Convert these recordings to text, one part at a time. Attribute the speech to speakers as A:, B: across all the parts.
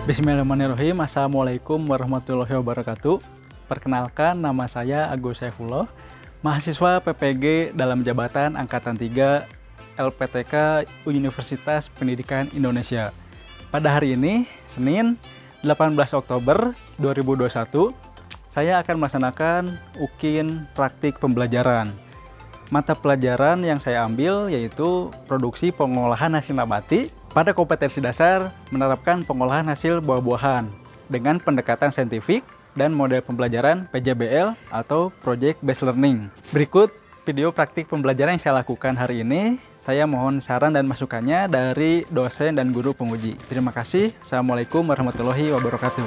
A: Bismillahirrahmanirrahim. Assalamualaikum warahmatullahi wabarakatuh. Perkenalkan, nama saya Agus Saifullah, mahasiswa PPG dalam jabatan Angkatan 3 LPTK Universitas Pendidikan Indonesia. Pada hari ini, Senin 18 Oktober 2021, saya akan melaksanakan UKIN praktik pembelajaran. Mata pelajaran yang saya ambil yaitu produksi pengolahan hasil nabati. Pada kompetensi dasar menerapkan pengolahan hasil buah-buahan dengan pendekatan saintifik dan model pembelajaran PJBL atau Project Based Learning. Berikut video praktik pembelajaran yang saya lakukan hari ini. Saya mohon saran dan masukannya dari dosen dan guru penguji. Terima kasih. Assalamualaikum warahmatullahi wabarakatuh.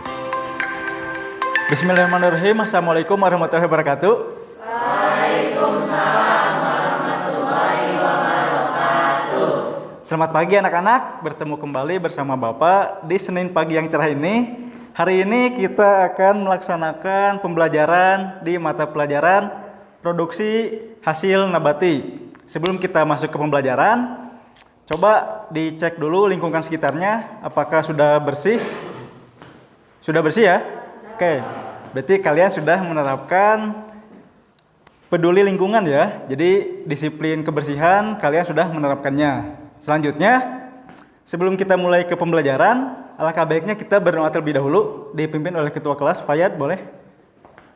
A: Bismillahirrahmanirrahim. Assalamualaikum warahmatullahi wabarakatuh.
B: Waalaikumsalam warahmatullahi wabarakatuh.
A: Selamat pagi anak-anak, bertemu kembali bersama Bapak di Senin pagi yang cerah ini. Hari ini kita akan melaksanakan pembelajaran di mata pelajaran produksi hasil nabati. Sebelum kita masuk ke pembelajaran, coba dicek dulu lingkungan sekitarnya apakah sudah bersih. Sudah bersih ya? Oke, berarti kalian sudah menerapkan peduli lingkungan ya. Jadi disiplin kebersihan kalian sudah menerapkannya. Selanjutnya, sebelum kita mulai ke pembelajaran, alangkah baiknya kita berdoa terlebih dahulu, dipimpin oleh ketua kelas. Fayad, boleh?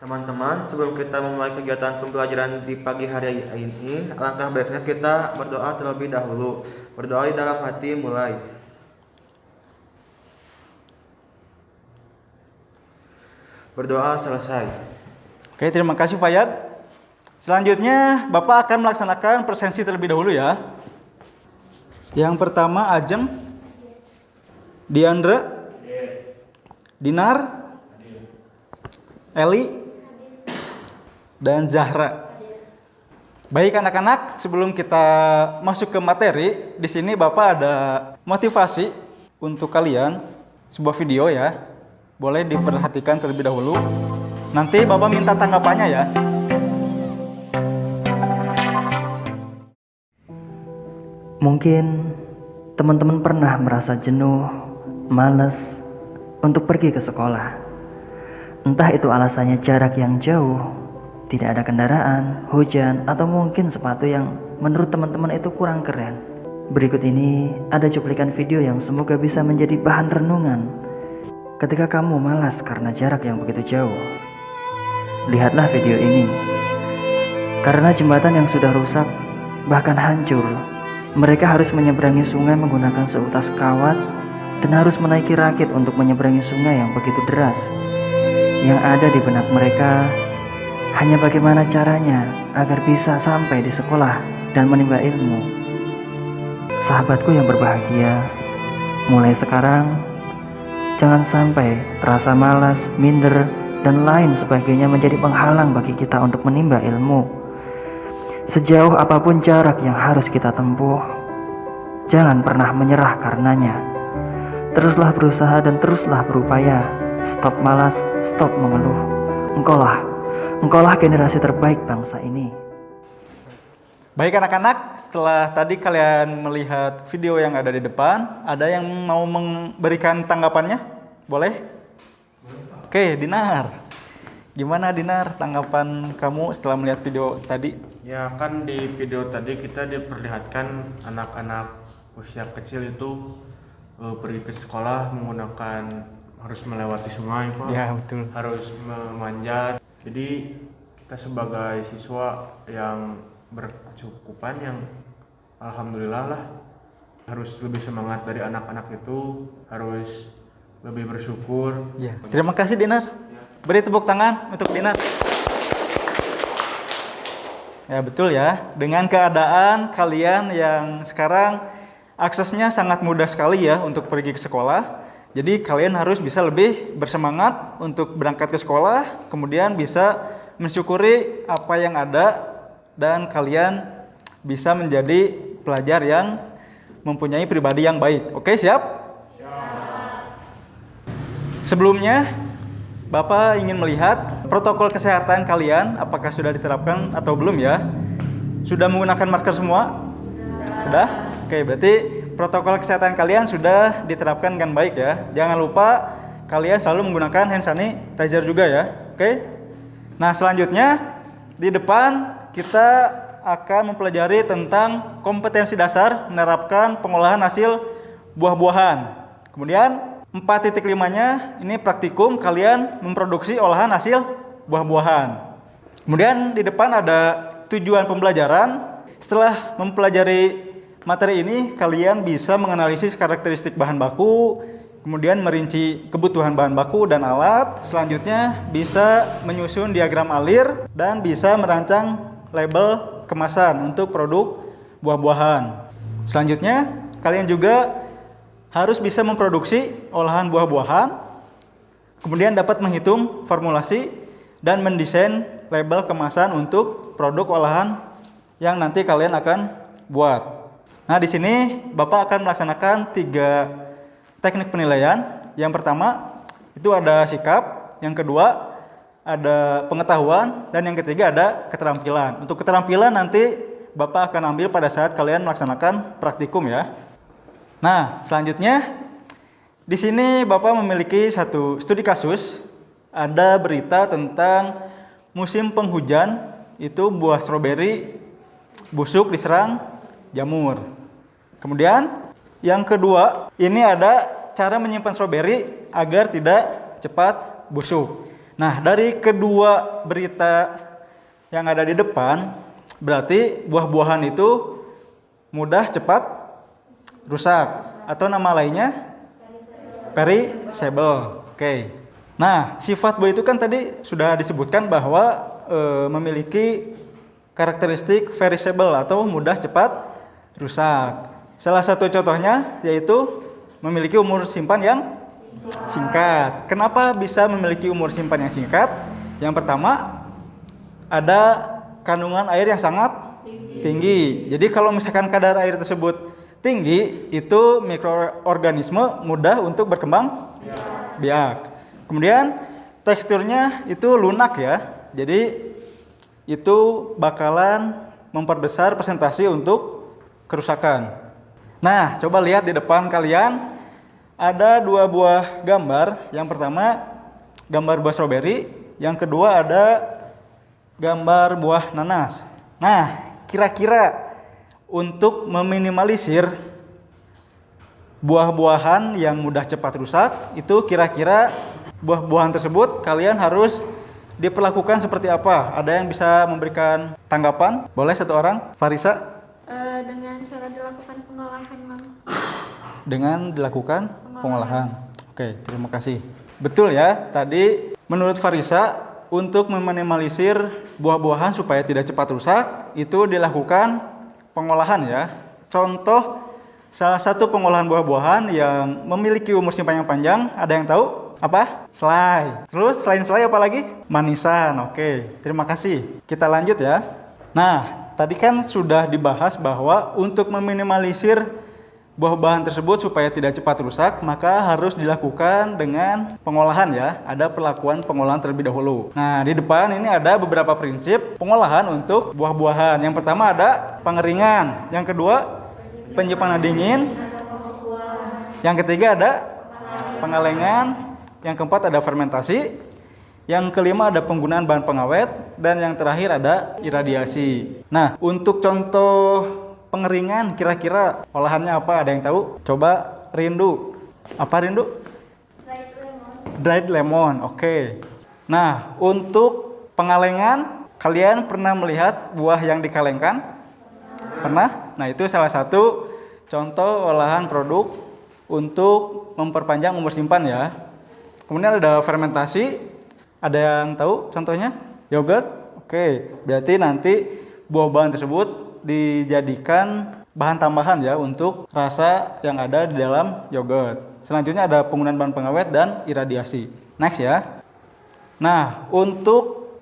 C: Teman-teman, sebelum kita memulai kegiatan pembelajaran di pagi hari ini, alangkah baiknya kita berdoa terlebih dahulu. Berdoa di dalam hati, mulai. Berdoa selesai.
A: Oke, terima kasih Fayad. Selanjutnya, Bapak akan melaksanakan presensi terlebih dahulu ya. Yang pertama Ajeng, Diandra, Dinar, Eli, dan Zahra. Baik anak-anak, sebelum kita masuk ke materi, di sini Bapak ada motivasi untuk kalian, sebuah video ya. Boleh diperhatikan terlebih dahulu. Nanti Bapak minta tanggapannya ya.
D: Mungkin teman-teman pernah merasa jenuh, malas untuk pergi ke sekolah. Entah itu alasannya jarak yang jauh, tidak ada kendaraan, hujan, atau mungkin sepatu yang menurut teman-teman itu kurang keren. Berikut ini ada cuplikan video yang semoga bisa menjadi bahan renungan ketika kamu malas karena jarak yang begitu jauh. Lihatlah video ini. Karena jembatan yang sudah rusak, bahkan hancur, mereka harus menyeberangi sungai menggunakan seutas kawat dan harus menaiki rakit untuk menyeberangi sungai yang begitu deras. Yang ada di benak mereka hanya bagaimana caranya agar bisa sampai di sekolah dan menimba ilmu. Sahabatku yang berbahagia, mulai sekarang jangan sampai rasa malas, minder, dan lain sebagainya menjadi penghalang bagi kita untuk menimba ilmu. Sejauh apapun jarak yang harus kita tempuh, jangan pernah menyerah karenanya. Teruslah berusaha dan teruslah berupaya. Stop malas, stop mengeluh. Engkaulah generasi terbaik bangsa ini.
A: Baik anak-anak, setelah tadi kalian melihat video yang ada di depan, ada yang mau memberikan tanggapannya? Boleh? Oke, Dinar. Gimana Dinar tanggapan kamu setelah melihat video tadi?
C: Ya kan di video tadi kita diperlihatkan anak-anak usia kecil itu pergi ke sekolah menggunakan harus melewati sungai, Pak.
A: Ya, betul.
C: Harus memanjat. Jadi kita sebagai siswa yang berkecukupan yang alhamdulillah lah harus lebih semangat dari anak-anak itu, harus lebih bersyukur.
A: Ya. Terima kasih Dinar. Beri tepuk tangan untuk Dinar. Ya betul ya, dengan keadaan kalian yang sekarang aksesnya sangat mudah sekali ya untuk pergi ke sekolah. Jadi kalian harus bisa lebih bersemangat untuk berangkat ke sekolah, kemudian bisa mensyukuri apa yang ada dan kalian bisa menjadi pelajar yang mempunyai pribadi yang baik. Oke, siap? Sebelumnya, Bapak ingin melihat protokol kesehatan kalian apakah sudah diterapkan atau belum ya? Sudah menggunakan masker semua? Sudah? Oke, berarti protokol kesehatan kalian sudah diterapkan dengan baik ya. Jangan lupa kalian selalu menggunakan hand sanitizer juga ya. Oke. Nah, selanjutnya di depan kita akan mempelajari tentang kompetensi dasar menerapkan pengolahan hasil buah-buahan. Kemudian 4.5-nya ini praktikum kalian memproduksi olahan hasil buah-buahan. Kemudian di depan ada tujuan pembelajaran. Setelah mempelajari materi ini, kalian bisa menganalisis karakteristik bahan baku, kemudian merinci kebutuhan bahan baku dan alat. Selanjutnya bisa menyusun diagram alir dan bisa merancang label kemasan untuk produk buah-buahan. Selanjutnya, kalian juga harus bisa memproduksi olahan buah-buahan, kemudian dapat menghitung formulasi dan mendesain label kemasan untuk produk olahan yang nanti kalian akan buat. Nah, di sini Bapak akan melaksanakan 3 teknik penilaian. Yang pertama itu ada sikap, yang kedua ada pengetahuan, dan yang ketiga ada keterampilan. Untuk keterampilan nanti Bapak akan ambil pada saat kalian melaksanakan praktikum ya. Nah, selanjutnya di sini Bapak memiliki satu studi kasus. Ada berita tentang musim penghujan, itu buah stroberi busuk diserang jamur. Kemudian yang kedua, ini ada cara menyimpan stroberi agar tidak cepat busuk. Nah, dari kedua berita yang ada di depan, berarti buah-buahan itu mudah cepat rusak, atau nama lainnya perishable. Oke. Nah, sifat buah itu kan tadi sudah disebutkan bahwa memiliki karakteristik perishable atau mudah cepat rusak. Salah satu contohnya yaitu memiliki umur simpan yang singkat. Kenapa bisa memiliki umur simpan yang singkat? Yang pertama, ada kandungan air yang sangat tinggi. Jadi kalau misalkan kadar air tersebut tinggi, itu mikroorganisme mudah untuk berkembang biak. Kemudian teksturnya itu lunak ya. Jadi itu bakalan memperbesar persentase untuk kerusakan. Nah, coba lihat di depan kalian ada 2 buah gambar. Yang pertama gambar buah stroberi, yang kedua ada gambar buah nanas. Nah, kira-kira untuk meminimalisir buah-buahan yang mudah cepat rusak, itu kira-kira buah-buahan tersebut kalian harus diperlakukan seperti apa? Ada yang bisa memberikan tanggapan? Boleh satu orang? Farisa?
B: Dengan cara dilakukan pengolahan langsung.
A: Dengan dilakukan pengolahan. Oke, terima kasih. Betul ya, tadi menurut Farisa, untuk meminimalisir buah-buahan supaya tidak cepat rusak, itu dilakukan pengolahan ya. Contoh, salah satu pengolahan buah-buahan yang memiliki umur simpan yang panjang, ada yang tahu? Apa? Selai. Terus selain selai apa lagi? Manisan. Oke, terima kasih. Kita lanjut ya. Nah, tadi kan sudah dibahas bahwa untuk meminimalisir buah-buahan tersebut supaya tidak cepat rusak, maka harus dilakukan dengan pengolahan ya. Ada perlakuan pengolahan terlebih dahulu. Nah, di depan ini ada beberapa prinsip pengolahan untuk buah-buahan. Yang pertama ada pengeringan. Yang kedua, penyimpanan dingin. Yang ketiga ada pengalengan. Yang keempat ada fermentasi. Yang kelima ada penggunaan bahan pengawet. Dan yang terakhir ada iradiasi. Nah, untuk contoh pengeringan kira-kira olahannya apa? Ada yang tahu? Coba Rindu. Apa Rindu?
B: Dried lemon.
A: Dried lemon. Oke. Nah, untuk pengalengan, kalian pernah melihat buah yang dikalengkan? Pernah? Nah, itu salah satu contoh olahan produk untuk memperpanjang umur simpan ya. Kemudian ada fermentasi. Ada yang tahu contohnya? Yogurt. Oke, berarti nanti buah-buahan tersebut dijadikan bahan tambahan ya untuk rasa yang ada di dalam yogurt. Selanjutnya ada penggunaan bahan pengawet dan iradiasi. Next ya. Nah, untuk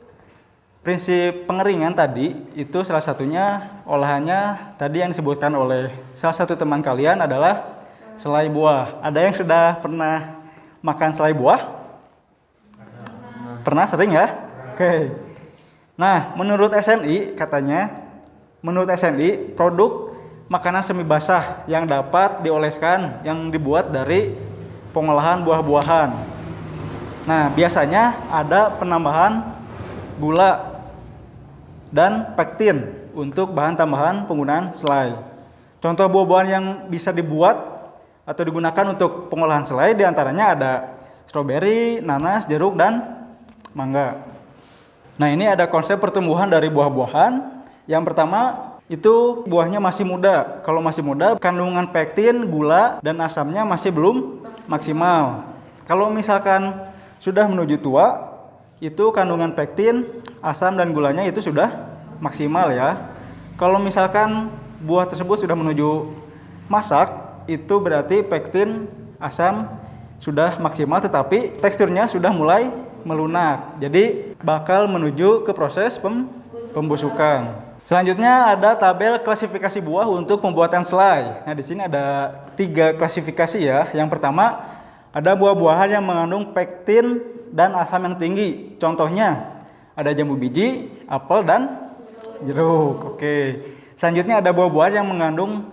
A: prinsip pengeringan tadi itu salah satunya olahannya tadi yang disebutkan oleh salah satu teman kalian adalah selai buah. Ada yang sudah pernah makan selai buah? Pernah sering ya? Oke. Nah, menurut SNI katanya, menurut SNI produk makanan semi basah yang dapat dioleskan yang dibuat dari pengolahan buah-buahan. Nah, biasanya ada penambahan gula dan pektin untuk bahan tambahan penggunaan selai. Contoh buah-buahan yang bisa dibuat atau digunakan untuk pengolahan selai diantaranya ada stroberi, nanas, jeruk, dan mangga. Nah, ini ada konsep pertumbuhan dari buah-buahan. Yang pertama itu buahnya masih muda. Kalau masih muda, kandungan pektin, gula, dan asamnya masih belum maksimal. Kalau misalkan sudah menuju tua, itu kandungan pektin, asam, dan gulanya itu sudah maksimal ya. Kalau misalkan buah tersebut sudah menuju masak, itu berarti pektin, asam sudah maksimal tetapi teksturnya sudah mulai melunak. Jadi bakal menuju ke proses pembusukan. Selanjutnya ada tabel klasifikasi buah untuk pembuatan selai. Nah, di sini ada 3 klasifikasi ya. Yang pertama, ada buah-buahan yang mengandung pektin dan asam yang tinggi. Contohnya ada jambu biji, apel, dan jeruk. Oke. Selanjutnya ada buah-buahan yang mengandung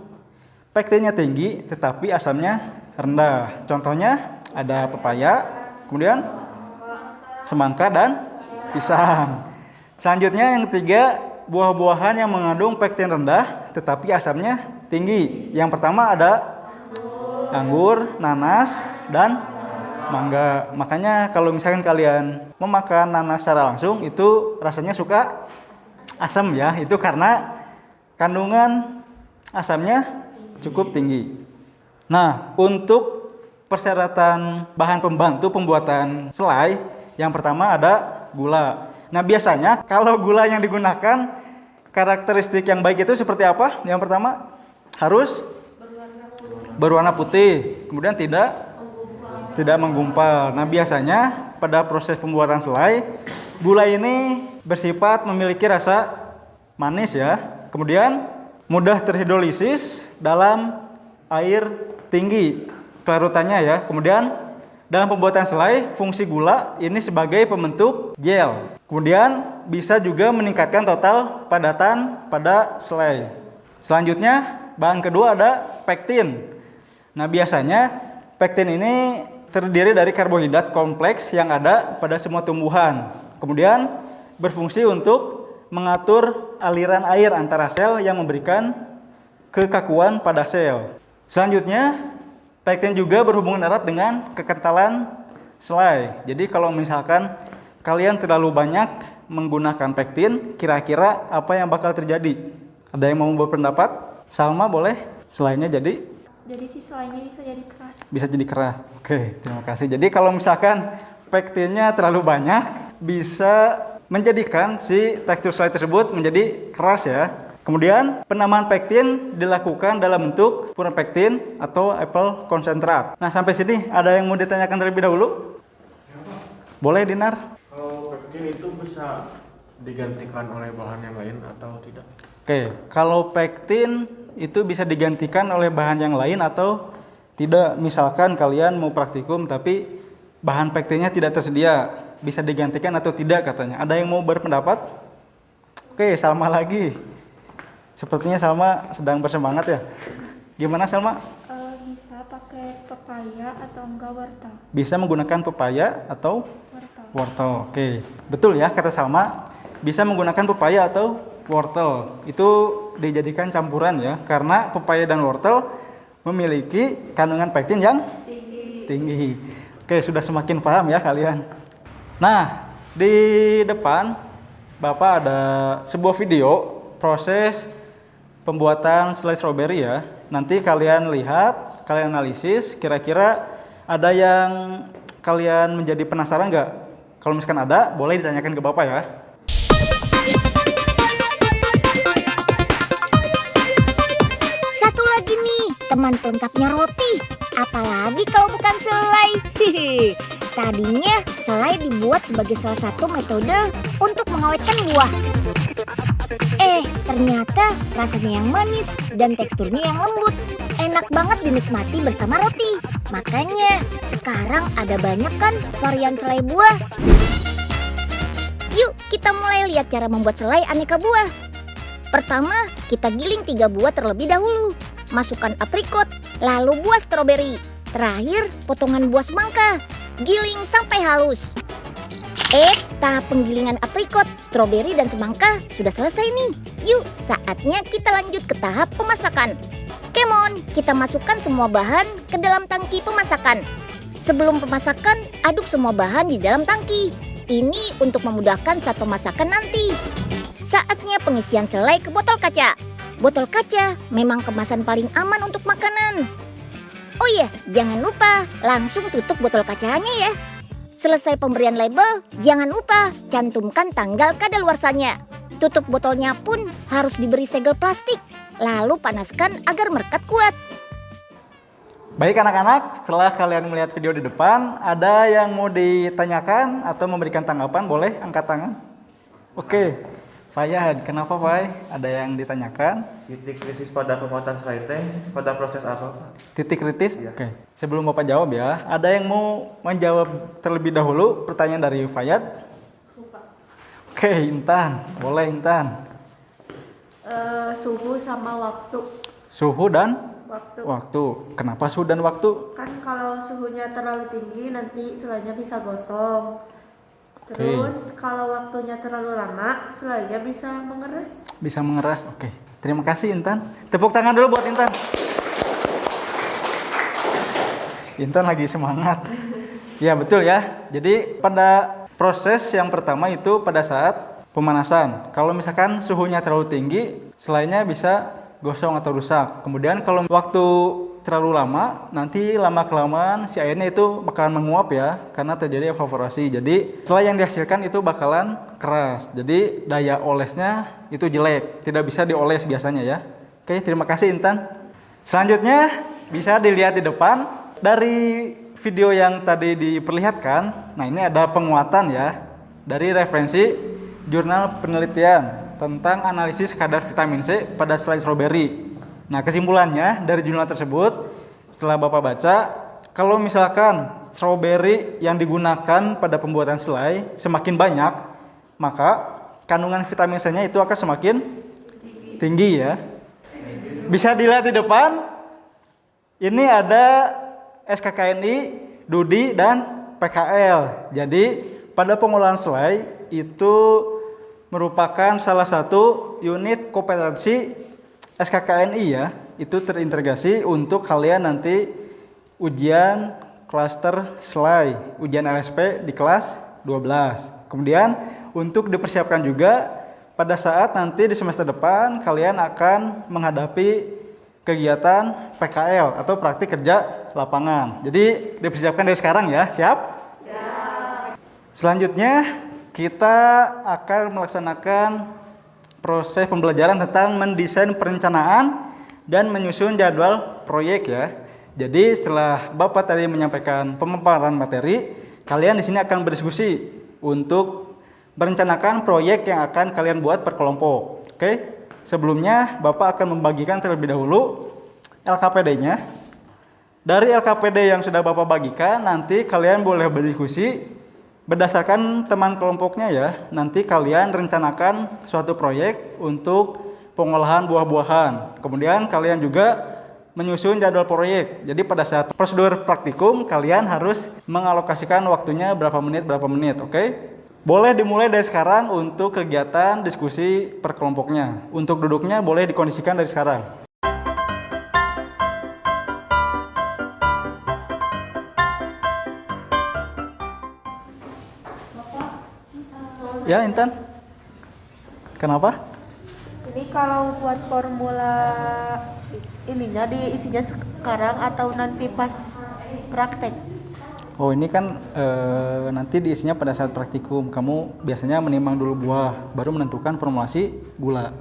A: pektinnya tinggi tetapi asamnya rendah. Contohnya ada pepaya, kemudian semangka, dan pisang. Selanjutnya yang ketiga, buah-buahan yang mengandung pektin rendah tetapi asamnya tinggi. Yang pertama ada anggur, nanas, dan mangga. Makanya kalau misalkan kalian memakan nanas secara langsung itu rasanya suka asam ya. Itu karena kandungan asamnya cukup tinggi. Nah, untuk persyaratan bahan pembantu pembuatan selai, yang pertama ada gula. Nah, biasanya kalau gula yang digunakan, karakteristik yang baik itu seperti apa? Yang pertama, harus berwarna putih, kemudian tidak menggumpal. Nah, biasanya pada proses pembuatan selai, gula ini bersifat memiliki rasa manis ya. Kemudian mudah terhidrolisis dalam air tinggi kelarutannya ya. Kemudian dalam pembuatan selai, fungsi gula ini sebagai pembentuk gel. Kemudian bisa juga meningkatkan total padatan pada selai. Selanjutnya, bahan kedua ada pektin. Nah, biasanya pektin ini terdiri dari karbohidrat kompleks yang ada pada semua tumbuhan. Kemudian berfungsi untuk mengatur aliran air antara sel yang memberikan kekakuan pada sel. Selanjutnya, pektin juga berhubungan erat dengan kekentalan selai. Jadi kalau misalkan kalian terlalu banyak menggunakan pektin, kira-kira apa yang bakal terjadi? Ada yang mau berpendapat? Salma boleh? Selainya jadi
B: si selainya bisa jadi keras.
A: Bisa jadi keras. Oke, terima kasih. Jadi kalau misalkan pektinnya terlalu banyak, bisa menjadikan si tekstur selai tersebut menjadi keras ya. Kemudian penambahan pektin dilakukan dalam bentuk purpektin atau apple konsentrat. Nah, sampai sini ada yang mau ditanyakan terlebih dahulu? Boleh, Dinar?
C: Kalau pektin itu bisa digantikan oleh bahan yang lain atau tidak?
A: Oke, kalau pektin itu bisa digantikan oleh bahan yang lain atau tidak. Misalkan kalian mau praktikum tapi bahan pektinnya tidak tersedia, bisa digantikan atau tidak katanya. Ada yang mau berpendapat? Oke, Salma lagi. Sepertinya Salma sedang bersemangat ya. Gimana Salma?
B: Bisa pakai pepaya atau enggak wortel.
A: Bisa menggunakan pepaya atau
B: Wortel.
A: wortel. Oke, betul ya kata Salma. Bisa menggunakan pepaya atau wortel. Itu dijadikan campuran ya, karena pepaya dan wortel memiliki kandungan pektin yang tinggi. Oke, sudah semakin paham ya kalian. Nah, di depan Bapak ada sebuah video proses pembuatan selai stroberi ya. Nanti kalian lihat, kalian analisis, kira-kira ada yang kalian menjadi penasaran nggak? Kalau misalkan ada, boleh ditanyakan ke Bapak ya.
E: Satu lagi nih, teman pelengkapnya roti. Apalagi kalau bukan selai. Tadinya selai dibuat sebagai salah satu metode untuk mengawetkan buah. Ternyata rasanya yang manis dan teksturnya yang lembut. Enak banget dinikmati bersama roti. Makanya sekarang ada banyak kan varian selai buah. Yuk kita mulai lihat cara membuat selai aneka buah. Pertama, kita giling 3 buah terlebih dahulu. Masukkan aprikot, lalu buah stroberi. Terakhir, potongan buah semangka. Giling sampai halus. Tahap penggilingan aprikot, stroberi, dan semangka sudah selesai nih. Yuk, saatnya kita lanjut ke tahap pemasakan. Come on, kita masukkan semua bahan ke dalam tangki pemasakan. Sebelum pemasakan, aduk semua bahan di dalam tangki. Ini untuk memudahkan saat pemasakan nanti. Saatnya pengisian selai ke botol kaca. Botol kaca memang kemasan paling aman untuk makanan. Oh iya, jangan lupa langsung tutup botol kacanya ya. Selesai pemberian label, jangan lupa cantumkan tanggal kadaluarsanya. Tutup botolnya pun harus diberi segel plastik. Lalu panaskan agar merekat kuat.
A: Baik anak-anak, setelah kalian melihat video di depan, ada yang mau ditanyakan atau memberikan tanggapan? Boleh angkat tangan. Oke, Fayad, kenapa Fay? Ada yang ditanyakan?
C: Titik krisis pada pembuatan selai teh pada proses apa, Pak?
A: Titik kritis?
C: Iya.
A: Oke, sebelum Bapak jawab ya, ada yang mau menjawab terlebih dahulu pertanyaan dari Fayad? Oke, Intan, boleh Intan.
B: Suhu sama waktu.
A: Suhu dan
B: Waktu.
A: waktu. Kenapa suhu dan waktu?
B: Kan kalau suhunya terlalu tinggi nanti selainya bisa gosong. Terus kalau waktunya terlalu lama selainya bisa mengeras.
A: Bisa mengeras. Oke, terima kasih Intan. Tepuk tangan dulu buat Intan. Intan lagi semangat. Ya betul ya. Jadi pada proses yang pertama itu pada saat pemanasan. Kalau misalkan suhunya terlalu tinggi, selainya bisa gosong atau rusak. Kemudian kalau waktu terlalu lama, nanti lama-kelamaan si airnya itu bakalan menguap ya, karena terjadi evaporasi. Jadi selai yang dihasilkan itu bakalan keras. Jadi daya olesnya itu jelek, tidak bisa dioles biasanya ya. Oke, terima kasih Intan. Selanjutnya bisa dilihat di depan dari video yang tadi diperlihatkan. Nah, ini ada penguatan ya dari referensi jurnal penelitian tentang analisis kadar vitamin C pada selai stroberi. Nah, kesimpulannya dari jurnal tersebut, setelah Bapak baca, kalau misalkan stroberi yang digunakan pada pembuatan selai semakin banyak, maka kandungan vitamin C-nya itu akan semakin tinggi ya. Bisa dilihat di depan, ini ada SKKNI, DUDI, dan PKL. Jadi pada pengolahan selai itu merupakan salah satu unit kompetensi SKKNI ya. Itu terintegrasi untuk kalian nanti ujian klaster selai, ujian LSP di kelas 12. Kemudian untuk dipersiapkan juga pada saat nanti di semester depan kalian akan menghadapi kegiatan PKL atau praktik kerja lapangan. Jadi dipersiapkan dari sekarang ya, siap? Siap. Selanjutnya kita akan melaksanakan proses pembelajaran tentang mendesain perencanaan dan menyusun jadwal proyek ya. Jadi setelah Bapak tadi menyampaikan pemaparan materi, kalian di sini akan berdiskusi untuk merencanakan proyek yang akan kalian buat per kelompok. Oke? Sebelumnya Bapak akan membagikan terlebih dahulu LKPD-nya. Dari LKPD yang sudah Bapak bagikan, nanti kalian boleh berdiskusi berdasarkan teman kelompoknya ya. Nanti kalian rencanakan suatu proyek untuk pengolahan buah-buahan. Kemudian kalian juga menyusun jadwal proyek. Jadi pada saat prosedur praktikum kalian harus mengalokasikan waktunya berapa menit, oke? Boleh dimulai dari sekarang untuk kegiatan diskusi per kelompoknya. Untuk duduknya boleh dikondisikan dari sekarang. Ya Intan, kenapa?
B: Ini kalau buat formula ininya diisinya sekarang atau nanti pas praktek?
A: Oh ini kan nanti diisinya pada saat praktikum. Kamu biasanya menimbang dulu buah, baru menentukan formulasi gula.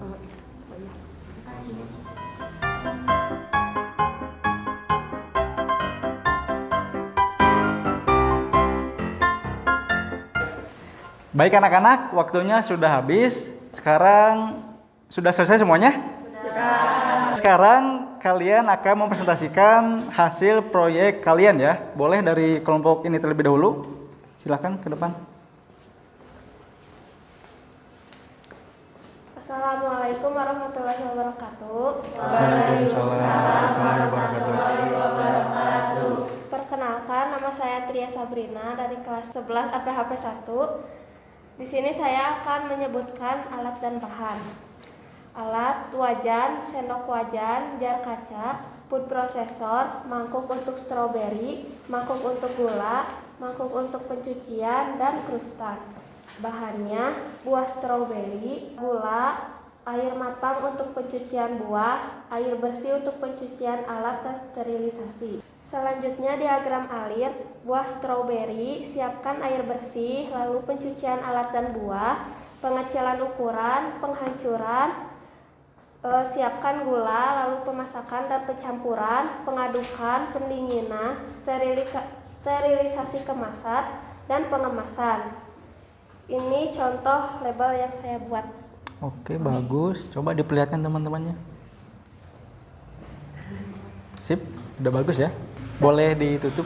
A: Baik anak-anak, waktunya sudah habis. Sekarang sudah selesai semuanya? Sudah. Sekarang kalian akan mempresentasikan hasil proyek kalian ya. Boleh dari kelompok ini terlebih dahulu. Silakan ke depan.
F: Assalamualaikum warahmatullahi warahmatullahi wabarakatuh.
A: Waalaikumsalam warahmatullahi wabarakatuh.
F: Perkenalkan, nama saya Tria Sabrina dari kelas 11 APHP 1. Di sini saya akan menyebutkan alat dan bahan. Alat: wajan, sendok wajan, jar kaca, food processor, mangkuk untuk stroberi, mangkuk untuk gula, mangkuk untuk pencucian, dan krustan. Bahannya: buah stroberi, gula, air matang untuk pencucian buah, air bersih untuk pencucian alat dan sterilisasi. Selanjutnya diagram alir. Buah stroberi, siapkan air bersih, lalu pencucian alat dan buah, pengecilan ukuran, penghancuran, siapkan gula, lalu pemasakan dan pencampuran, pengadukan, pendinginan, sterilisasi kemasan, dan pengemasan. Ini contoh label yang saya buat.
A: Oke, bagus. Coba diperlihatkan teman-temannya. Sip, udah bagus ya. Boleh ditutup.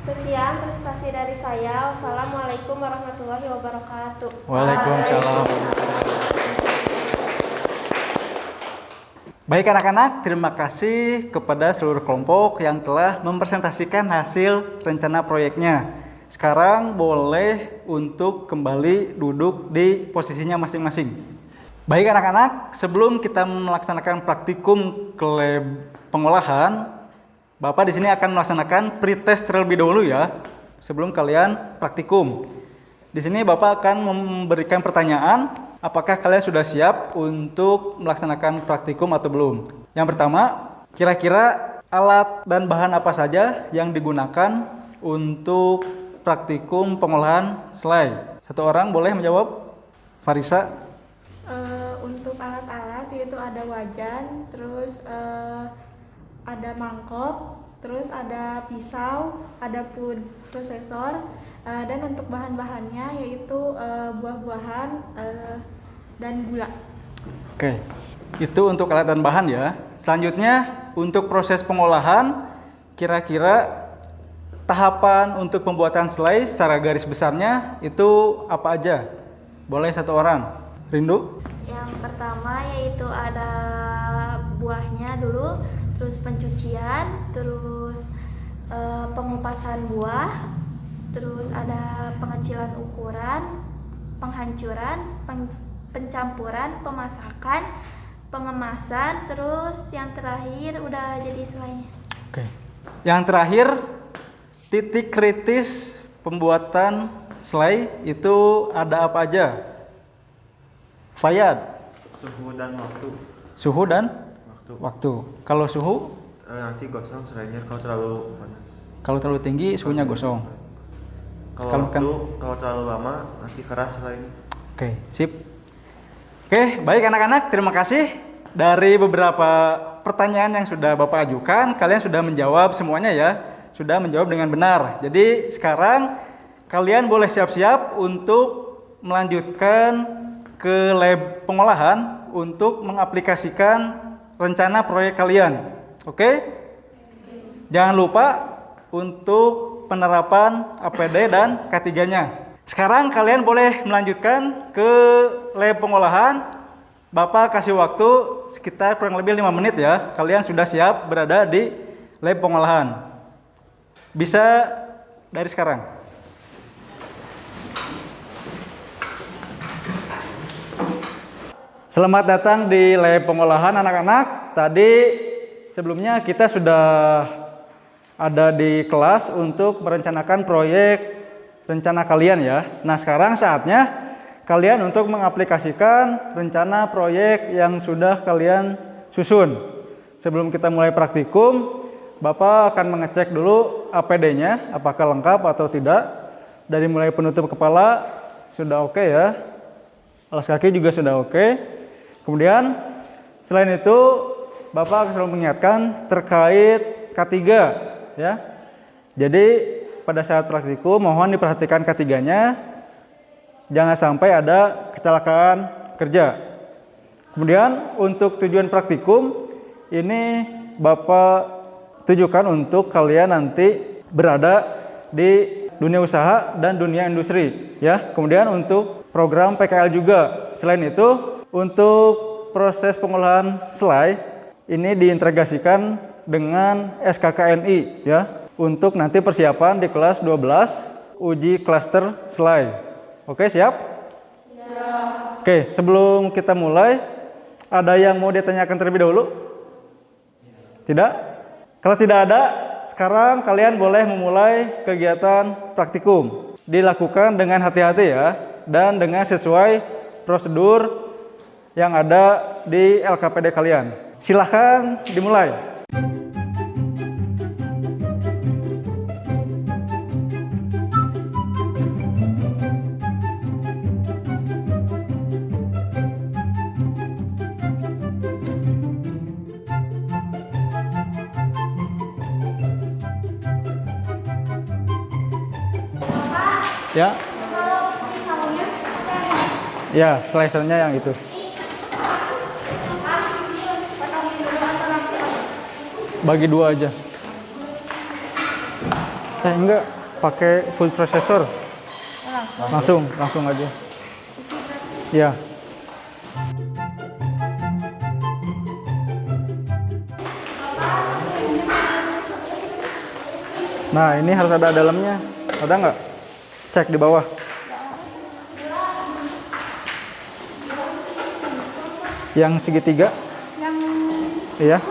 F: Sekian prestasi dari saya. Wassalamualaikum warahmatullahi wabarakatuh.
A: Waalaikumsalam. Baik anak-anak, terima kasih kepada seluruh kelompok yang telah mempresentasikan hasil rencana proyeknya. Sekarang boleh untuk kembali duduk di posisinya masing-masing. Baik anak-anak, sebelum kita melaksanakan praktikum ke lab pengolahan, Bapak di sini akan melaksanakan pretest terlebih dahulu ya, sebelum kalian praktikum. Di sini Bapak akan memberikan pertanyaan, apakah kalian sudah siap untuk melaksanakan praktikum atau belum? Yang pertama, kira-kira alat dan bahan apa saja yang digunakan untuk praktikum pengolahan selai? Satu orang boleh menjawab. Farisa.
G: Untuk alat-alat yaitu ada wajan, terus ada mangkok, terus ada pisau, ada food processor, dan untuk bahan-bahannya yaitu buah-buahan dan gula.
A: Oke, itu untuk alat dan bahan ya. Selanjutnya untuk proses pengolahan, kira-kira tahapan untuk pembuatan selai secara garis besarnya itu apa aja? Boleh satu orang. Rindu?
H: Yang pertama yaitu ada buahnya dulu, terus pencucian, terus pengupasan buah, terus ada pengecilan ukuran, penghancuran, pencampuran, pemasakan, pengemasan, terus yang terakhir udah jadi selainya.
A: Oke. Yang terakhir, titik kritis pembuatan selai itu ada apa aja? Fayad.
C: Suhu dan waktu.
A: Suhu dan waktu. Kalau suhu?
C: Nanti gosong selainya kalau terlalu panas.
A: Kalau terlalu tinggi suhunya gosong.
C: Kalau waktu, kalau terlalu lama nanti keras selainya.
A: Oke, sip. Oke, baik anak-anak, terima kasih. Dari beberapa pertanyaan yang sudah Bapak ajukan, kalian sudah menjawab semuanya ya. Sudah menjawab dengan benar. Jadi sekarang kalian boleh siap-siap untuk melanjutkan ke lab pengolahan untuk mengaplikasikan rencana proyek kalian. Oke? Jangan lupa untuk penerapan APD dan K3-nya. Sekarang kalian boleh melanjutkan ke lab pengolahan. Bapak kasih waktu sekitar kurang lebih 5 menit ya. Kalian sudah siap berada di lab pengolahan. Bisa dari sekarang. Selamat datang di lab pengolahan anak-anak. Tadi sebelumnya kita sudah ada di kelas untuk merencanakan proyek rencana kalian ya. Nah sekarang saatnya kalian untuk mengaplikasikan rencana proyek yang sudah kalian susun. Sebelum kita mulai praktikum, Bapak akan mengecek dulu APD-nya apakah lengkap atau tidak. Dari mulai penutup kepala sudah oke ya. Alas kaki juga sudah oke. Kemudian selain itu Bapak selalu mengingatkan terkait K3 ya. Jadi pada saat praktikum mohon diperhatikan K3-nya. Jangan sampai ada kecelakaan kerja. Kemudian untuk tujuan praktikum ini Bapak tujukan untuk kalian nanti berada di dunia usaha dan dunia industri ya. Kemudian untuk program PKL juga. Selain itu untuk proses pengolahan selai ini diintegrasikan dengan SKKNI ya, untuk nanti persiapan di kelas 12 uji klaster selai. Oke, siap? Siap. Oke, sebelum kita mulai, ada yang mau ditanyakan terlebih dahulu? Tidak? Kalau tidak ada, sekarang kalian boleh memulai kegiatan praktikum. Dilakukan dengan hati-hati ya, dan dengan sesuai prosedur yang ada di LKPD kalian. Silahkan dimulai. Ya. Ya, slicernya yang itu. Bagi dua aja. Enggak, pakai full processor. Langsung aja. Ya. Nah, ini harus ada dalamnya. Ada nggak? Cek di bawah. Yang segitiga? Iya.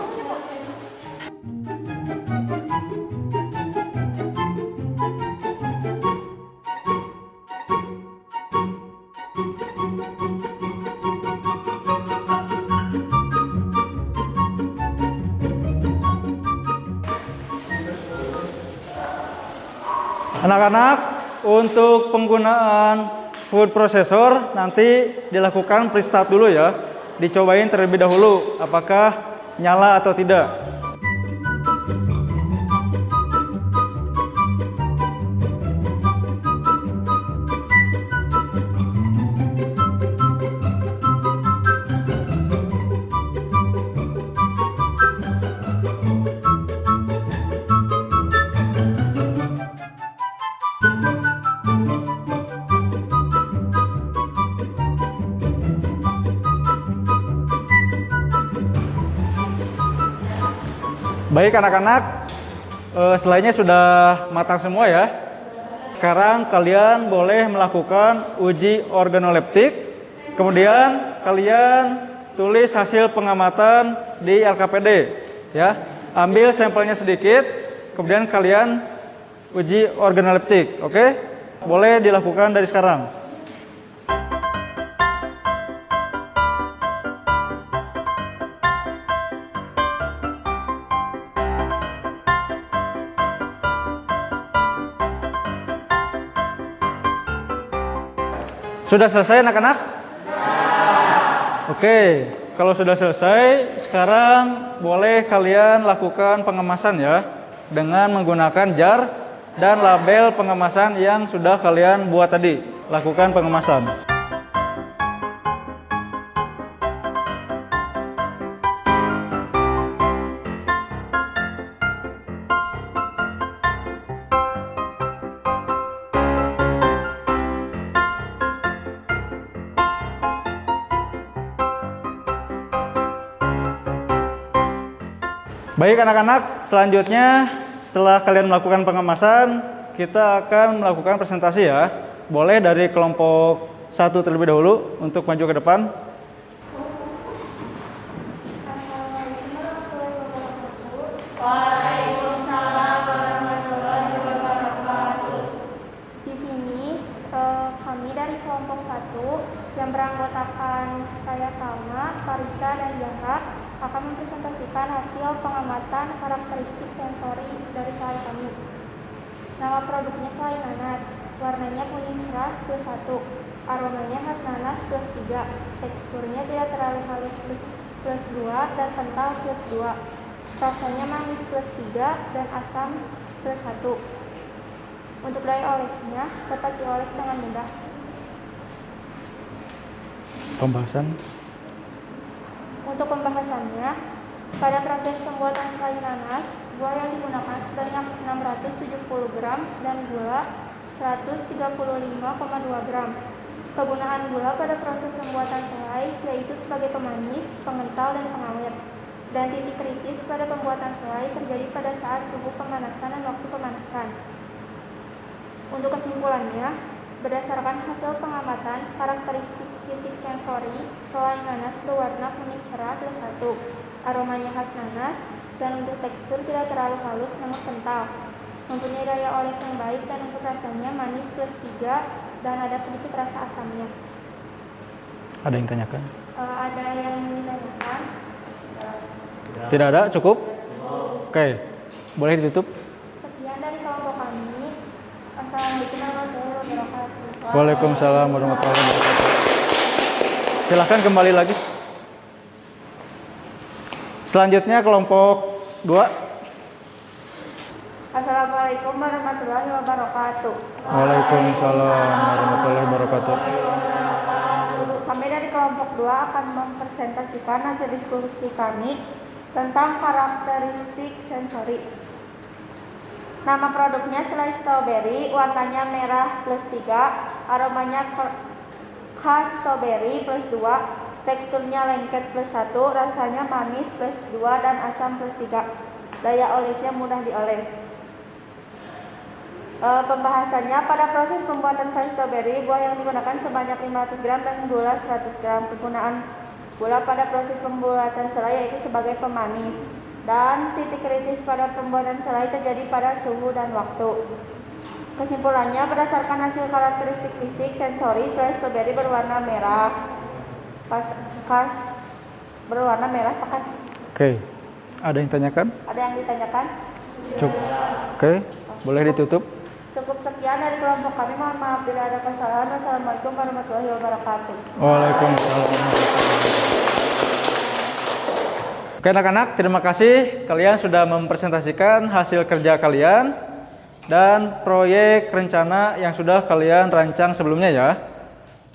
A: Anak-anak, untuk penggunaan food processor nanti dilakukan pre-start dulu ya. Dicobain terlebih dahulu apakah nyala atau tidak. Baik anak-anak, selainya sudah matang semua ya. Sekarang kalian boleh melakukan uji organoleptik. Kemudian kalian tulis hasil pengamatan di LKPD ya. Ambil sampelnya sedikit, kemudian kalian uji organoleptik. Oke? Boleh dilakukan dari sekarang. Sudah selesai anak-anak? Oke, kalau sudah selesai, sekarang boleh kalian lakukan pengemasan ya, dengan menggunakan jar dan label pengemasan yang sudah kalian buat tadi. Lakukan pengemasan. Baik anak-anak, selanjutnya setelah kalian melakukan pengemasan, kita akan melakukan presentasi ya. Boleh dari kelompok 1 terlebih dahulu untuk maju ke depan.
F: Waalaikumsalam warahmatullahi wabarakatuh. Di sini kami dari kelompok 1 yang beranggotakan saya Salma, Farisa, dan Yahya akan mempresentasikan hasil pengamatan karakteristik sensori dari selai kami. Nama produknya selai nanas, warnanya kuning cerah +1, aromanya khas nanas +3, teksturnya tidak terlalu halus +2 dan kental +2, rasanya manis +3 dan asam +1. Untuk daya olesnya dapat dioles dengan mudah.
A: Pembahasan.
F: Untuk pembahasannya, pada proses pembuatan selai nanas, buah yang digunakan sebanyak 670 gram dan gula 135,2 gram. Kegunaan gula pada proses pembuatan selai yaitu sebagai pemanis, pengental, dan pengawet. Dan titik kritis pada pembuatan selai terjadi pada saat suhu pemanasan dan waktu pemanasan. Untuk kesimpulannya, berdasarkan hasil pengamatan karakteristik fisik sensori, selai nanas berwarna kuning cerah +1, aromanya khas nanas, dan untuk tekstur tidak terlalu halus namun kental. Mempunyai daya oles yang baik dan untuk rasanya manis +3 dan ada sedikit rasa asamnya.
A: Ada yang tanyakan?
F: Ada yang ditanyakan?
A: Tidak ada, cukup? Oke, boleh ditutup?
F: Sekian dari kelompok kami. Assalamualaikum warahmatullahi wabarakatuh.
A: Waalaikumsalam warahmatullahi wabarakatuh. Silahkan kembali lagi. Selanjutnya kelompok 2.
B: Assalamualaikum warahmatullahi wabarakatuh.
A: Waalaikumsalam warahmatullahi wabarakatuh.
B: Kami dari kelompok 2 akan mempresentasikan hasil diskusi kami tentang karakteristik sensori. Nama produknya selai strawberry, warnanya merah +3, aromanya khas strawberry +2, teksturnya lengket +1, rasanya manis +2 dan asam +3. Daya olesnya mudah dioles. Pembahasannya, pada proses pembuatan selai strawberry, buah yang digunakan sebanyak 500 gram dan gula 100 gram. Penggunaan gula pada proses pembuatan selai yaitu sebagai pemanis. Dan titik kritis pada pembuatan selai terjadi pada suhu dan waktu. Kesimpulannya, berdasarkan hasil karakteristik fisik sensori, selai strawberry berwarna merah. Khas berwarna merah pekat.
A: Oke, ada yang tanyakan?
B: Ada yang ditanyakan?
A: Cukup. Oke, boleh ditutup?
B: Cukup sekian dari kelompok kami. Mohon maaf bila ada kesalahan. Wassalamualaikum warahmatullahi wabarakatuh.
A: Waalaikumsalam. Oke anak-anak, terima kasih kalian sudah mempresentasikan hasil kerja kalian dan proyek rencana yang sudah kalian rancang sebelumnya ya.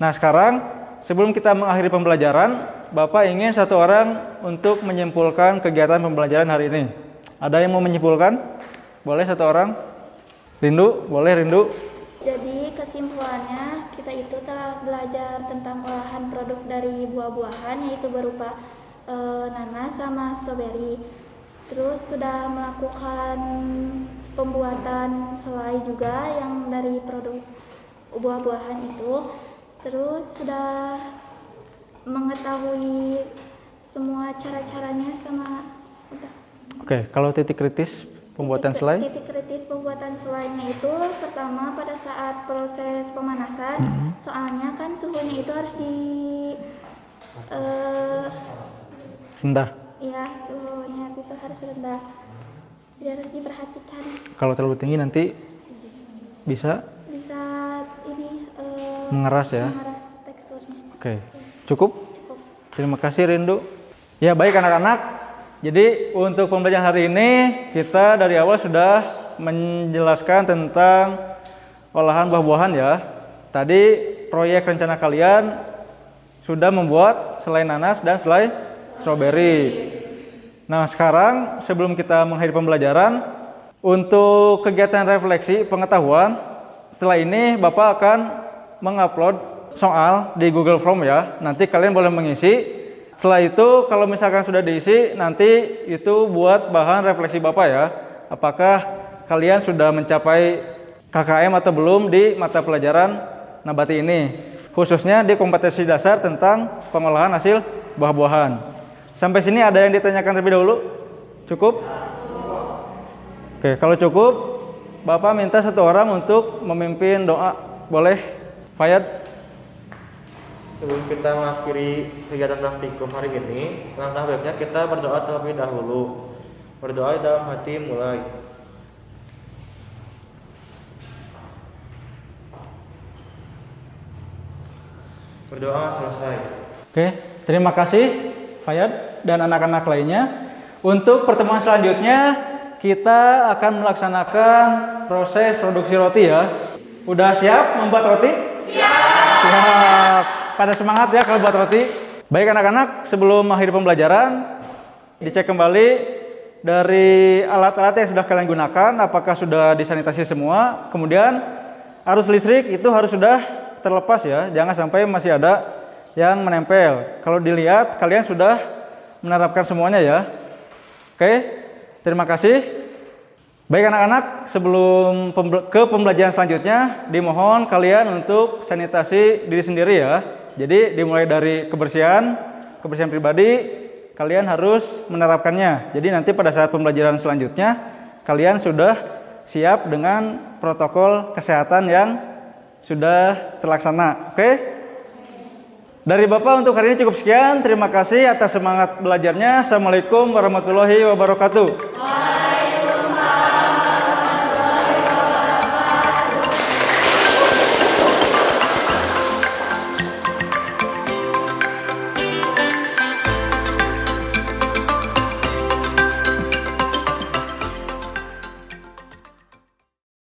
A: Nah sekarang sebelum kita mengakhiri pembelajaran, Bapak ingin satu orang untuk menyimpulkan kegiatan pembelajaran hari ini. Ada yang mau menyimpulkan? Boleh satu orang? Rindu, boleh Rindu?
H: Jadi kesimpulannya kita itu telah belajar tentang olahan produk dari buah-buahan yaitu berupa nanas sama stroberi. Terus sudah melakukan pembuatan selai juga yang dari produk buah-buahan itu. Terus sudah mengetahui semua cara-caranya sama
A: Oke, kalau titik kritis pembuatan selai?
H: Titik kritis pembuatan selainya itu pertama pada saat proses pemanasan, soalnya kan suhunya itu harus di
A: rendah.
H: ya suhunya itu harus rendah, jadi harus diperhatikan.
A: Kalau terlalu tinggi nanti bisa
H: ini
A: mengeras ya.
H: mengeras teksturnya.
A: Oke, cukup? Terima kasih Rindu. Ya baik anak-anak. Jadi untuk pembelajaran hari ini kita dari awal sudah menjelaskan tentang olahan buah-buahan ya. Tadi proyek rencana kalian sudah membuat selai nanas dan selai stroberi. Nah sekarang sebelum kita mengakhiri pembelajaran, untuk kegiatan refleksi pengetahuan, setelah ini Bapak akan mengupload soal di Google Form ya. Nanti kalian boleh mengisi. Setelah itu kalau misalkan sudah diisi, nanti itu buat bahan refleksi Bapak ya. Apakah kalian sudah mencapai KKM atau belum di mata pelajaran nabati ini, khususnya di kompetensi dasar tentang pengolahan hasil buah-buahan. Sampai sini ada yang ditanyakan terlebih dahulu? Cukup? Oke, kalau cukup, Bapak minta satu orang untuk memimpin doa. Boleh? Fayad?
C: Sebelum kita mengakhiri kegiatan praktikum hari ini, langkah baiknya kita berdoa terlebih dahulu. Berdoa dalam hati mulai. Berdoa selesai.
A: Oke, terima kasih Fayad dan anak-anak lainnya. Untuk pertemuan selanjutnya, kita akan melaksanakan proses produksi roti ya. Udah siap membuat roti? Siap. Pada semangat ya kalau buat roti. Baik anak-anak, sebelum mengakhiri pembelajaran, dicek kembali dari alat-alat yang sudah kalian gunakan, apakah sudah disanitasi semua. Kemudian arus listrik itu harus sudah terlepas ya, jangan sampai masih ada yang menempel. Kalau dilihat kalian sudah menerapkan semuanya ya. Oke, terima kasih. Baik anak-anak, sebelum ke pembelajaran selanjutnya, dimohon kalian untuk sanitasi diri sendiri ya. Jadi dimulai dari kebersihan pribadi, kalian harus menerapkannya. Jadi nanti pada saat pembelajaran selanjutnya, kalian sudah siap dengan protokol kesehatan yang sudah terlaksana. Oke? Dari Bapak untuk hari ini cukup sekian. Terima kasih atas semangat belajarnya. Assalamualaikum warahmatullahi wabarakatuh.